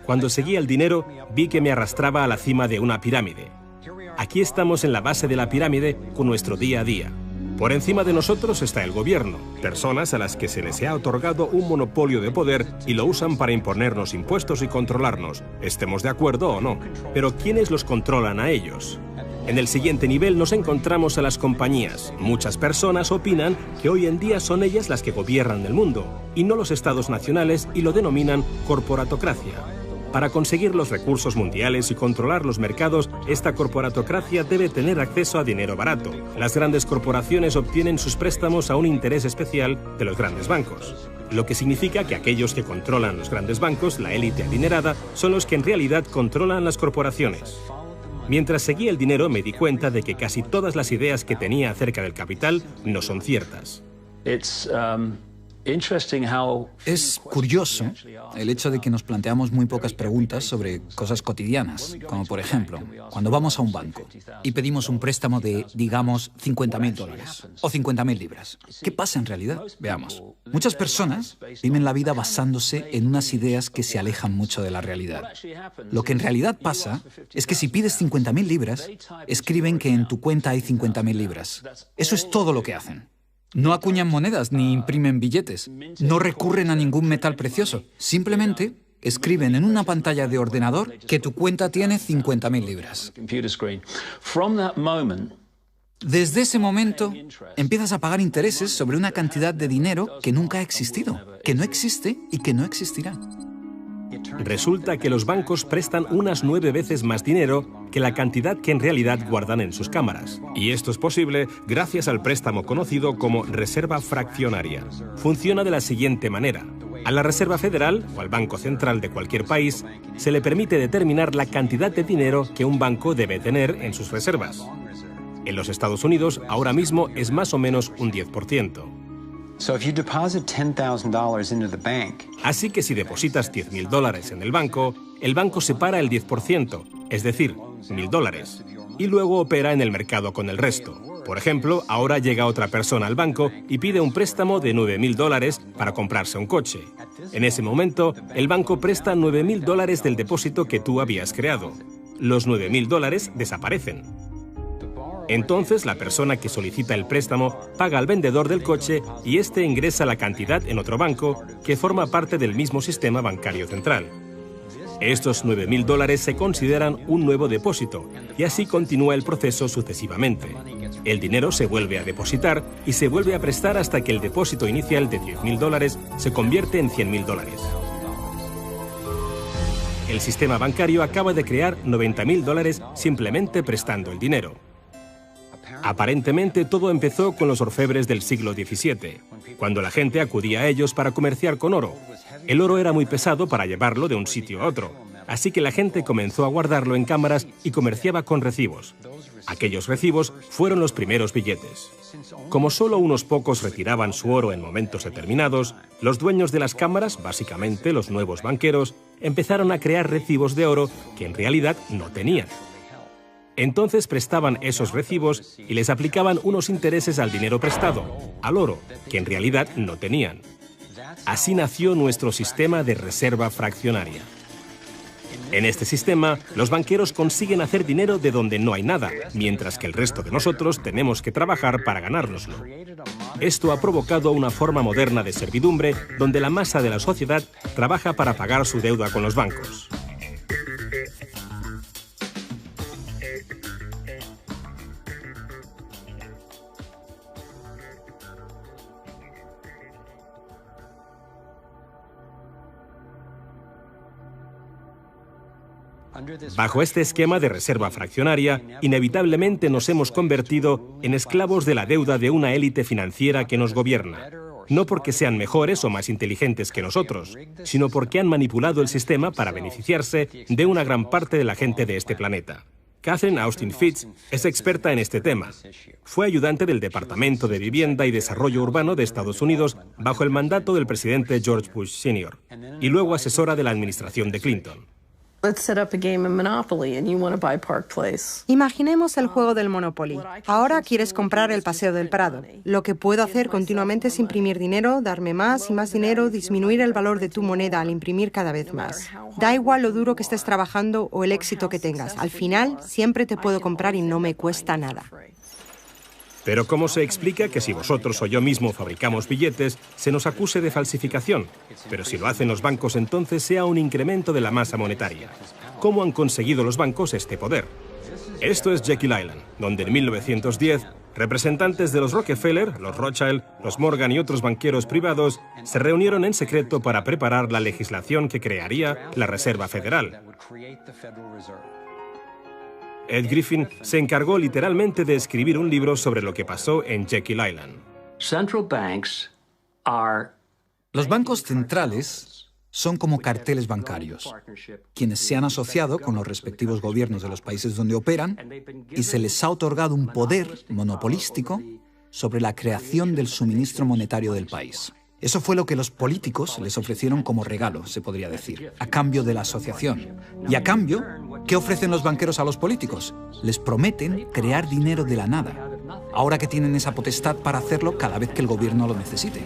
Cuando seguía el dinero, vi que me arrastraba a la cima de una pirámide. Aquí estamos en la base de la pirámide con nuestro día a día. Por encima de nosotros está el gobierno, personas a las que se les ha otorgado un monopolio de poder y lo usan para imponernos impuestos y controlarnos, estemos de acuerdo o no. Pero ¿quiénes los controlan a ellos? En el siguiente nivel nos encontramos a las compañías. Muchas personas opinan que hoy en día son ellas las que gobiernan el mundo, y no los estados nacionales, y lo denominan corporatocracia. Para conseguir los recursos mundiales y controlar los mercados, esta corporatocracia debe tener acceso a dinero barato. Las grandes corporaciones obtienen sus préstamos a un interés especial de los grandes bancos. Lo que significa que aquellos que controlan los grandes bancos, la élite adinerada, son los que en realidad controlan las corporaciones. Mientras seguía el dinero me di cuenta de que casi todas las ideas que tenía acerca del capital no son ciertas. Es curioso el hecho de que nos planteamos muy pocas preguntas sobre cosas cotidianas, como por ejemplo, cuando vamos a un banco y pedimos un préstamo de, digamos, $50.000 o 50.000 libras. ¿Qué pasa en realidad? Veamos. Muchas personas viven la vida basándose en unas ideas que se alejan mucho de la realidad. Lo que en realidad pasa es que si pides 50.000 libras, escriben que en tu cuenta hay 50.000 libras. Eso es todo lo que hacen. No acuñan monedas ni imprimen billetes. No recurren a ningún metal precioso. Simplemente escriben en una pantalla de ordenador que tu cuenta tiene 50.000 libras. Desde ese momento, empiezas a pagar intereses sobre una cantidad de dinero que nunca ha existido, que no existe y que no existirá. Resulta que los bancos prestan unas 9 veces más dinero que la cantidad que en realidad guardan en sus cámaras. Y esto es posible gracias al préstamo conocido como reserva fraccionaria. Funciona de la siguiente manera. A la Reserva Federal, o al Banco Central de cualquier país, se le permite determinar la cantidad de dinero que un banco debe tener en sus reservas. En los Estados Unidos, ahora mismo es más o menos un 10%. Así que si depositas $10.000 en el banco separa el 10%, es decir, $1.000, y luego opera en el mercado con el resto. Por ejemplo, ahora llega otra persona al banco y pide un préstamo de $9.000 para comprarse un coche. En ese momento, el banco presta $9.000 del depósito que tú habías creado. Los $9.000 desaparecen. Entonces, la persona que solicita el préstamo paga al vendedor del coche y éste ingresa la cantidad en otro banco que forma parte del mismo sistema bancario central. Estos $9.000 se consideran un nuevo depósito y así continúa el proceso sucesivamente. El dinero se vuelve a depositar y se vuelve a prestar hasta que el depósito inicial de $10.000 se convierte en $100.000. El sistema bancario acaba de crear $90.000 simplemente prestando el dinero. Aparentemente todo empezó con los orfebres del siglo XVII, cuando la gente acudía a ellos para comerciar con oro. El oro era muy pesado para llevarlo de un sitio a otro, así que la gente comenzó a guardarlo en cámaras y comerciaba con recibos. Aquellos recibos fueron los primeros billetes. Como solo unos pocos retiraban su oro en momentos determinados, los dueños de las cámaras, básicamente los nuevos banqueros, empezaron a crear recibos de oro que en realidad no tenían. Entonces prestaban esos recibos y les aplicaban unos intereses al dinero prestado, al oro, que en realidad no tenían. Así nació nuestro sistema de reserva fraccionaria. En este sistema, los banqueros consiguen hacer dinero de donde no hay nada, mientras que el resto de nosotros tenemos que trabajar para ganárnoslo. Esto ha provocado una forma moderna de servidumbre donde la masa de la sociedad trabaja para pagar su deuda con los bancos. Bajo este esquema de reserva fraccionaria, inevitablemente nos hemos convertido en esclavos de la deuda de una élite financiera que nos gobierna. No porque sean mejores o más inteligentes que nosotros, sino porque han manipulado el sistema para beneficiarse de una gran parte de la gente de este planeta. Catherine Austin Fitts es experta en este tema. Fue ayudante del Departamento de Vivienda y Desarrollo Urbano de Estados Unidos bajo el mandato del presidente George Bush Sr. y luego asesora de la administración de Clinton. Imaginemos el juego del Monopoly. Ahora quieres comprar el Paseo del Prado. Lo que puedo hacer continuamente es imprimir dinero, darme más y más dinero, disminuir el valor de tu moneda al imprimir cada vez más. Da igual lo duro que estés trabajando o el éxito que tengas. Al final, siempre te puedo comprar y no me cuesta nada. Pero ¿cómo se explica que si vosotros o yo mismo fabricamos billetes, se nos acuse de falsificación? Pero si lo hacen los bancos, entonces sea un incremento de la masa monetaria. ¿Cómo han conseguido los bancos este poder? Esto es Jekyll Island, donde en 1910, representantes de los Rockefeller, los Rothschild, los Morgan y otros banqueros privados se reunieron en secreto para preparar la legislación que crearía la Reserva Federal. Ed Griffin se encargó literalmente de escribir un libro sobre lo que pasó en Jekyll Island. Los bancos centrales son como carteles bancarios, quienes se han asociado con los respectivos gobiernos de los países donde operan y se les ha otorgado un poder monopolístico sobre la creación del suministro monetario del país. Eso fue lo que los políticos les ofrecieron como regalo, se podría decir, a cambio de la asociación. Y a cambio, ¿qué ofrecen los banqueros a los políticos? Les prometen crear dinero de la nada, ahora que tienen esa potestad para hacerlo cada vez que el gobierno lo necesite.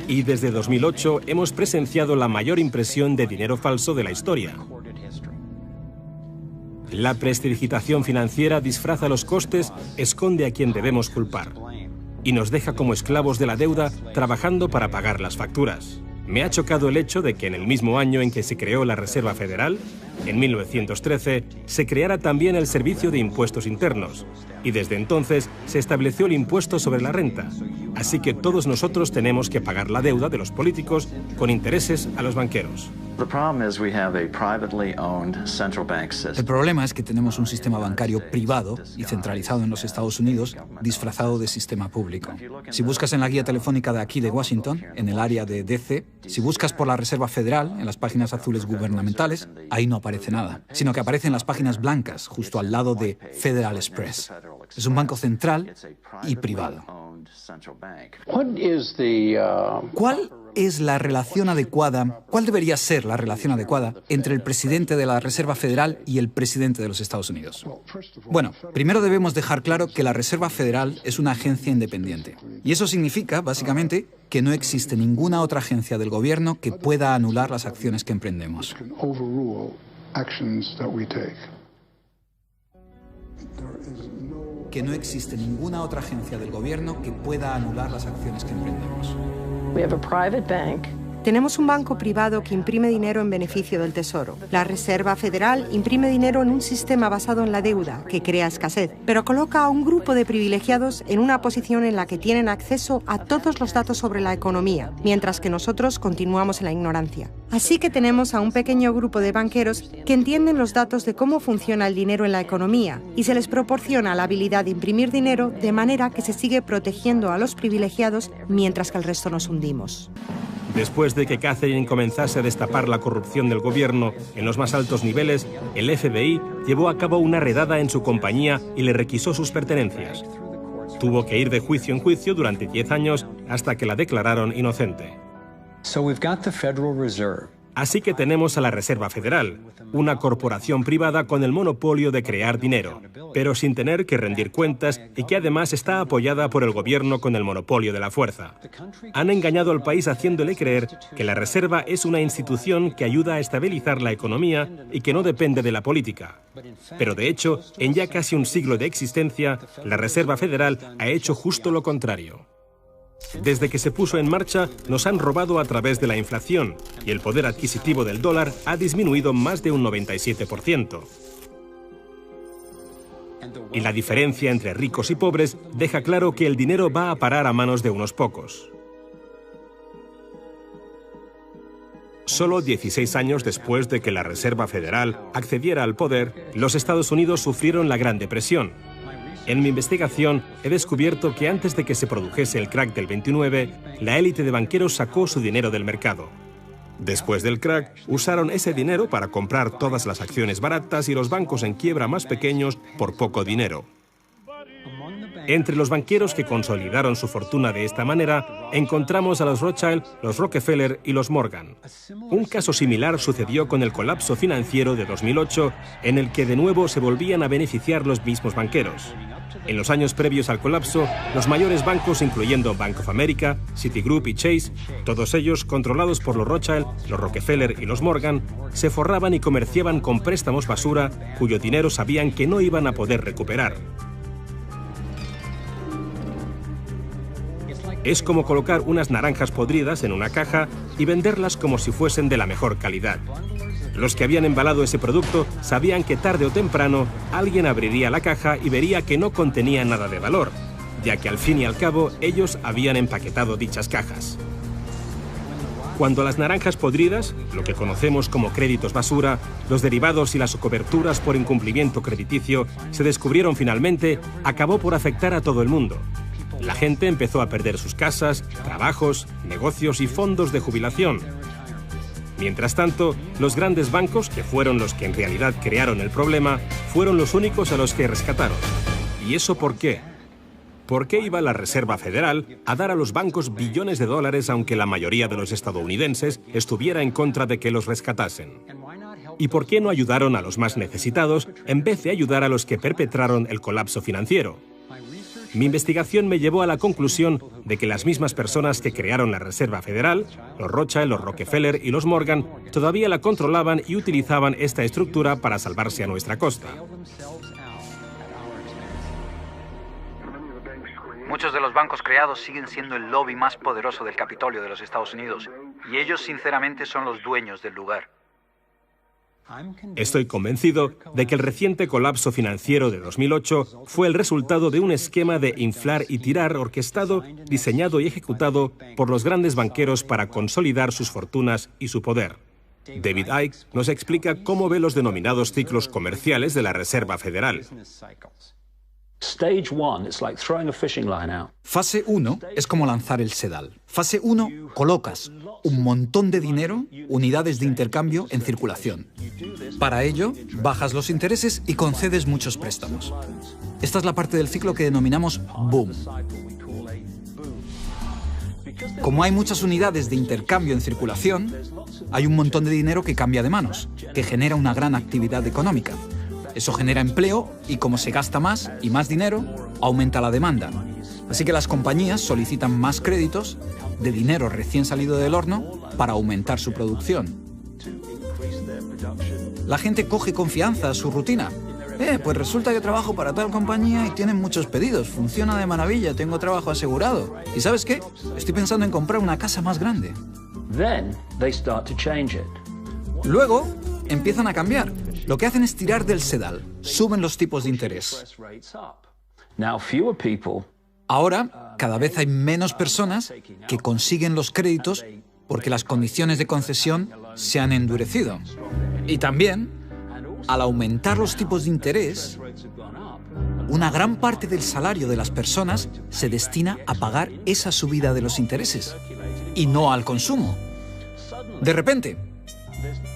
Y desde 2008 hemos presenciado la mayor impresión de dinero falso de la historia. La prestidigitación financiera disfraza los costes, esconde a quien debemos culpar y nos deja como esclavos de la deuda trabajando para pagar las facturas. Me ha chocado el hecho de que en el mismo año en que se creó la Reserva Federal, en 1913, se creara también el Servicio de Impuestos Internos, y desde entonces se estableció el impuesto sobre la renta. Así que todos nosotros tenemos que pagar la deuda de los políticos con intereses a los banqueros. El problema es que tenemos un sistema bancario privado y centralizado en los Estados Unidos, disfrazado de sistema público. Si buscas en la guía telefónica de aquí de Washington, en el área de DC, si buscas por la Reserva Federal, en las páginas azules gubernamentales, ahí no aparece nada, sino que aparecen las páginas blancas, justo al lado de Federal Express. Es un banco central y privado. ¿Cuál es la relación adecuada, cuál debería ser la relación adecuada entre el presidente de la Reserva Federal y el presidente de los Estados Unidos? Bueno, primero debemos dejar claro que la Reserva Federal es una agencia independiente. Y eso significa, básicamente, que no existe ninguna otra agencia del gobierno que pueda anular las acciones que emprendemos. Que no existe ninguna otra agencia del gobierno que pueda anular las acciones que emprendemos. Tenemos un banco privado que imprime dinero en beneficio del Tesoro. La Reserva Federal imprime dinero en un sistema basado en la deuda, que crea escasez, pero coloca a un grupo de privilegiados en una posición en la que tienen acceso a todos los datos sobre la economía, mientras que nosotros continuamos en la ignorancia. Así que tenemos a un pequeño grupo de banqueros que entienden los datos de cómo funciona el dinero en la economía y se les proporciona la habilidad de imprimir dinero de manera que se sigue protegiendo a los privilegiados mientras que el resto nos hundimos. Después de que Catherine comenzase a destapar la corrupción del gobierno en los más altos niveles, el FBI llevó a cabo una redada en su compañía y le requisó sus pertenencias. Tuvo que ir de juicio en juicio durante 10 años hasta que la declararon inocente. Así que tenemos a la Reserva Federal, una corporación privada con el monopolio de crear dinero, pero sin tener que rendir cuentas y que además está apoyada por el gobierno con el monopolio de la fuerza. Han engañado al país haciéndole creer que la Reserva es una institución que ayuda a estabilizar la economía y que no depende de la política. Pero de hecho, en ya casi un siglo de existencia, la Reserva Federal ha hecho justo lo contrario. Desde que se puso en marcha, nos han robado a través de la inflación y el poder adquisitivo del dólar ha disminuido más de un 97%. Y la diferencia entre ricos y pobres deja claro que el dinero va a parar a manos de unos pocos. Solo 16 años después de que la Reserva Federal accediera al poder, los Estados Unidos sufrieron la Gran Depresión. En mi investigación he descubierto que antes de que se produjese el crack del 29, la élite de banqueros sacó su dinero del mercado. Después del crack, usaron ese dinero para comprar todas las acciones baratas y los bancos en quiebra más pequeños por poco dinero. Entre los banqueros que consolidaron su fortuna de esta manera, encontramos a los Rothschild, los Rockefeller y los Morgan. Un caso similar sucedió con el colapso financiero de 2008, en el que de nuevo se volvían a beneficiar los mismos banqueros. En los años previos al colapso, los mayores bancos, incluyendo Bank of America, Citigroup y Chase, todos ellos controlados por los Rothschild, los Rockefeller y los Morgan, se forraban y comerciaban con préstamos basura cuyo dinero sabían que no iban a poder recuperar. Es como colocar unas naranjas podridas en una caja y venderlas como si fuesen de la mejor calidad. Los que habían embalado ese producto sabían que tarde o temprano alguien abriría la caja y vería que no contenía nada de valor, ya que al fin y al cabo ellos habían empaquetado dichas cajas. Cuando las naranjas podridas, lo que conocemos como créditos basura, los derivados y las coberturas por incumplimiento crediticio se descubrieron finalmente, acabó por afectar a todo el mundo. La gente empezó a perder sus casas, trabajos, negocios y fondos de jubilación. Mientras tanto, los grandes bancos, que fueron los que en realidad crearon el problema, fueron los únicos a los que rescataron. ¿Y eso por qué? ¿Por qué iba la Reserva Federal a dar a los bancos billones de dólares aunque la mayoría de los estadounidenses estuviera en contra de que los rescatasen? ¿Y por qué no ayudaron a los más necesitados en vez de ayudar a los que perpetraron el colapso financiero? Mi investigación me llevó a la conclusión de que las mismas personas que crearon la Reserva Federal, los Rothschild, los Rockefeller y los Morgan, todavía la controlaban y utilizaban esta estructura para salvarse a nuestra costa. Muchos de los bancos creados siguen siendo el lobby más poderoso del Capitolio de los Estados Unidos, y ellos sinceramente son los dueños del lugar. Estoy convencido de que el reciente colapso financiero de 2008 fue el resultado de un esquema de inflar y tirar orquestado, diseñado y ejecutado por los grandes banqueros para consolidar sus fortunas y su poder. David Icke nos explica cómo ve los denominados ciclos comerciales de la Reserva Federal. Fase 1 es como lanzar el sedal. Fase 1, colocas un montón de dinero, unidades de intercambio, en circulación. Para ello, bajas los intereses y concedes muchos préstamos. Esta es la parte del ciclo que denominamos boom. Como hay muchas unidades de intercambio en circulación, hay un montón de dinero que cambia de manos, que genera una gran actividad económica. Eso genera empleo y como se gasta más y más dinero, aumenta la demanda. Así que las compañías solicitan más créditos de dinero recién salido del horno para aumentar su producción. La gente coge confianza a su rutina. Pues resulta que trabajo para tal compañía y tienen muchos pedidos. Funciona de maravilla, tengo trabajo asegurado. ¿Y sabes qué? Estoy pensando en comprar una casa más grande. Luego empiezan a cambiar. Lo que hacen es tirar del sedal. Suben los tipos de interés. Ahora, cada vez hay menos personas que consiguen los créditos porque las condiciones de concesión se han endurecido. Y también, al aumentar los tipos de interés, una gran parte del salario de las personas se destina a pagar esa subida de los intereses y no al consumo. De repente,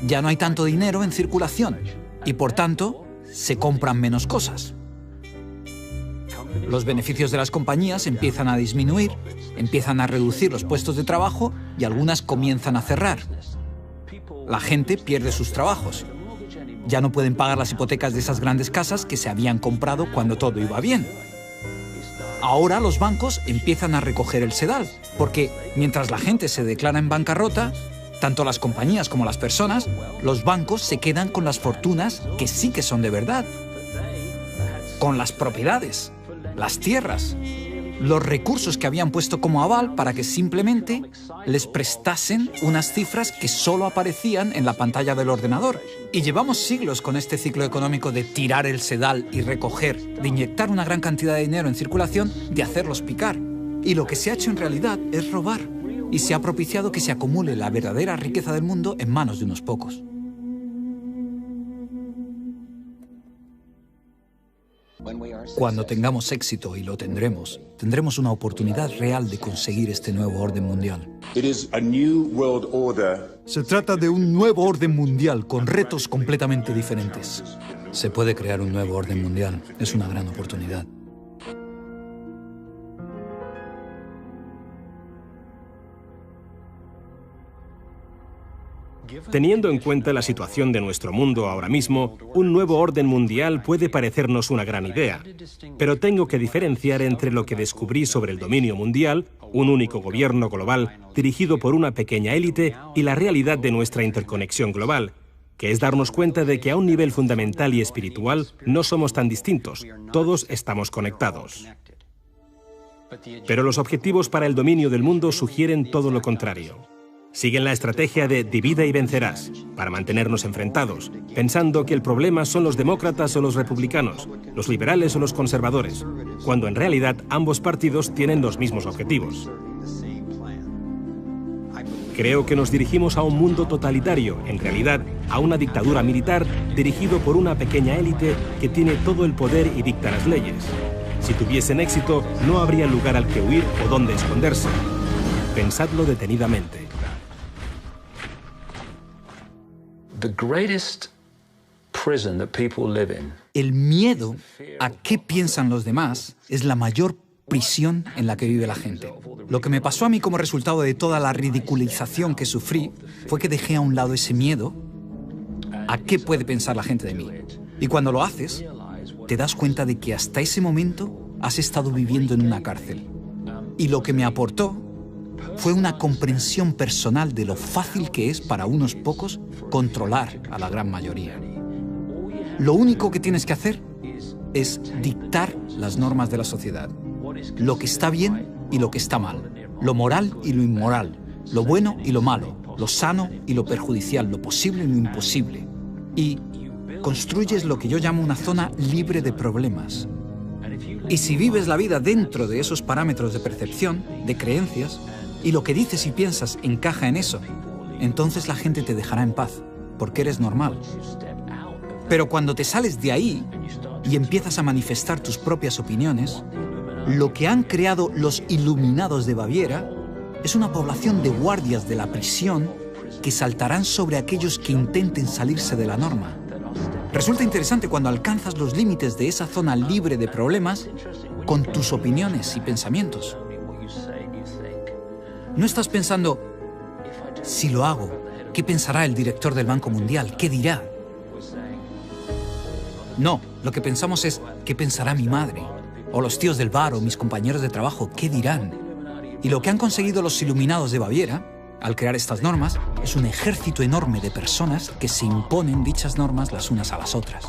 ya no hay tanto dinero en circulación y, por tanto, se compran menos cosas. Los beneficios de las compañías empiezan a disminuir, empiezan a reducir los puestos de trabajo y algunas comienzan a cerrar. La gente pierde sus trabajos. Ya no pueden pagar las hipotecas de esas grandes casas que se habían comprado cuando todo iba bien. Ahora los bancos empiezan a recoger el sedal, porque mientras la gente se declara en bancarrota, tanto las compañías como las personas, los bancos se quedan con las fortunas que sí que son de verdad. Con las propiedades, las tierras, los recursos que habían puesto como aval para que simplemente les prestasen unas cifras que solo aparecían en la pantalla del ordenador. Y llevamos siglos con este ciclo económico de tirar el sedal y recoger, de inyectar una gran cantidad de dinero en circulación, de hacerlos picar. Y lo que se ha hecho en realidad es robar. Y se ha propiciado que se acumule la verdadera riqueza del mundo en manos de unos pocos. Cuando tengamos éxito, y lo tendremos, tendremos una oportunidad real de conseguir este nuevo orden mundial. Se trata de un nuevo orden mundial con retos completamente diferentes. Se puede crear un nuevo orden mundial. Es una gran oportunidad. Teniendo en cuenta la situación de nuestro mundo ahora mismo, un nuevo orden mundial puede parecernos una gran idea. Pero tengo que diferenciar entre lo que descubrí sobre el dominio mundial, un único gobierno global dirigido por una pequeña élite, y la realidad de nuestra interconexión global, que es darnos cuenta de que a un nivel fundamental y espiritual no somos tan distintos, todos estamos conectados. Pero los objetivos para el dominio del mundo sugieren todo lo contrario. Siguen la estrategia de divida y vencerás, para mantenernos enfrentados, pensando que el problema son los demócratas o los republicanos, los liberales o los conservadores, cuando en realidad ambos partidos tienen los mismos objetivos. Creo que nos dirigimos a un mundo totalitario, en realidad a una dictadura militar dirigido por una pequeña élite que tiene todo el poder y dicta las leyes. Si tuviesen éxito, no habría lugar al que huir o dónde esconderse. Pensadlo detenidamente. El miedo a qué piensan los demás es la mayor prisión en la que vive la gente. Lo que me pasó a mí como resultado de toda la ridiculización que sufrí fue que dejé a un lado ese miedo a qué puede pensar la gente de mí. Y cuando lo haces, te das cuenta de que hasta ese momento has estado viviendo en una cárcel. Y lo que me aportó fue una comprensión personal de lo fácil que es para unos pocos controlar a la gran mayoría. Lo único que tienes que hacer es dictar las normas de la sociedad. Lo que está bien y lo que está mal. Lo moral y lo inmoral. Lo bueno y lo malo. Lo sano y lo perjudicial. Lo posible y lo imposible. Y construyes lo que yo llamo una zona libre de problemas. Y si vives la vida dentro de esos parámetros de percepción, de creencias, y lo que dices y piensas encaja en eso, entonces la gente te dejará en paz, porque eres normal. Pero cuando te sales de ahí y empiezas a manifestar tus propias opiniones, lo que han creado los iluminados de Baviera es una población de guardias de la prisión que saltarán sobre aquellos que intenten salirse de la norma. Resulta interesante cuando alcanzas los límites de esa zona libre de problemas con tus opiniones y pensamientos. No estás pensando, si lo hago, ¿qué pensará el director del Banco Mundial? ¿Qué dirá? No, lo que pensamos es, ¿qué pensará mi madre? O los tíos del bar o mis compañeros de trabajo, ¿qué dirán? Y lo que han conseguido los iluminados de Baviera, al crear estas normas, es un ejército enorme de personas que se imponen dichas normas las unas a las otras.